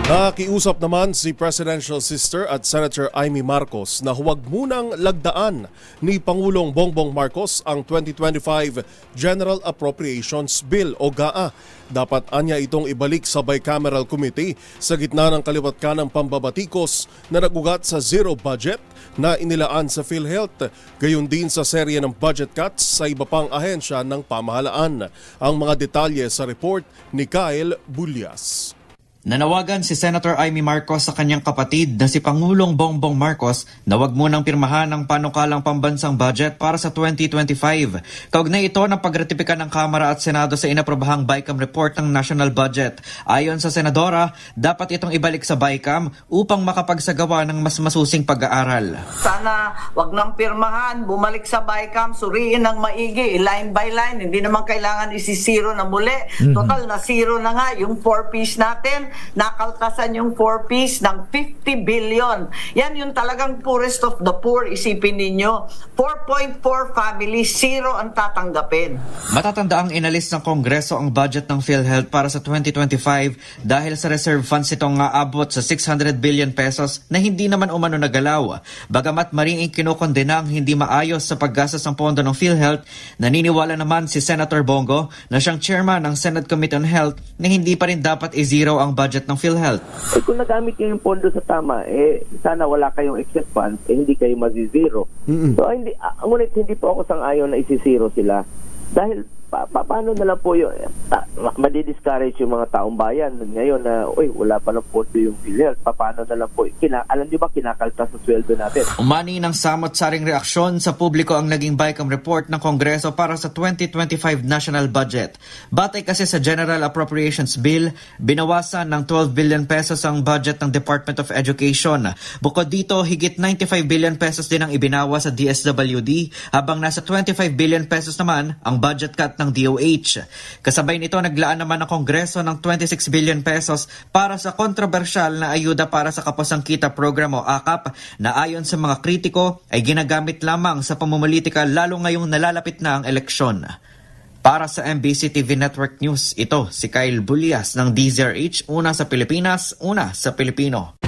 Nakiusap naman si Presidential Sister at Senator Amy Marcos na huwag munang lagdaan ni Pangulong Bongbong Marcos ang 2025 General Appropriations Bill o GAA. Dapat anya itong ibalik sa Bicameral Committee sa gitna ng kaliwat kanang pambabatikos na nagugat sa zero budget na inilaan sa PhilHealth, gayon din sa serye ng budget cuts sa iba pang ahensya ng pamahalaan. Ang mga detalye sa report ni Kyle Bulyas. Nanawagan si Senator Amy Marcos sa kanyang kapatid na si Pangulong Bongbong Marcos na wag munang pirmahan ang panukalang pambansang budget para sa 2025. Kaugnay ito ng pagratipika ng Kamara at Senado sa inaprobahang BICAM report ng national budget. Ayon sa Senadora, dapat itong ibalik sa BICAM upang makapagsagawa ng mas masusing pag-aaral. Sana wag nang pirmahan, bumalik sa BICAM, suriin ng maigi, line by line, hindi naman kailangan isisiro na muli. Total na zero na nga yung 4Ps natin. Nakaltasan yung 4Ps ng 50 billion. Yan yung talagang poorest of the poor, isipin ninyo. 4.4 families, zero ang tatanggapin. Matatanda ang inalis ng Kongreso ang budget ng PhilHealth para sa 2025 dahil sa reserve funds itong aabot sa 600 billion pesos na hindi naman umano nagalaw. Bagamat maring kinokondena ang hindi maayos sa paggastos ng pondo ng PhilHealth, naniniwala naman si Senator Bongo na siyang chairman ng Senate Committee on Health na hindi pa rin dapat i-zero ang budget ng PhilHealth. Kung nagamit niyo yung pondo sa tama, sana wala kayong excess funds, hindi kayo mazi-zero. So, ngunit hindi po ako sang-ayon na isi-zero sila. Dahil, paano na lang po yun? Madi-discourage yung mga taong bayan ngayon na, wala pa ng pondo yung PhilHealth. Paano na lang po? Alam niyo ba, kinakaltas sa sweldo natin? Umani ng samot-saring reaksyon sa publiko ang naging BICAM report ng Kongreso para sa 2025 national budget. Batay kasi sa General Appropriations Bill, binawasan ng 12 billion pesos ang budget ng Department of Education. Bukod dito, higit 95 billion pesos din ang ibinawa sa DSWD, habang nasa 25 billion pesos naman ang budget cut ng DOH. Kasabay nito, naglaan naman ng Kongreso ng 26 billion pesos para sa kontrobersyal na ayuda para sa Kapusang Kita Program o AKAP na ayon sa mga kritiko ay ginagamit lamang sa pamumulitika lalo ngayong nalalapit na ang eleksyon. Para sa MBC TV Network News, ito si Kyle Bulyas ng DZRH, una sa Pilipinas, una sa Pilipino.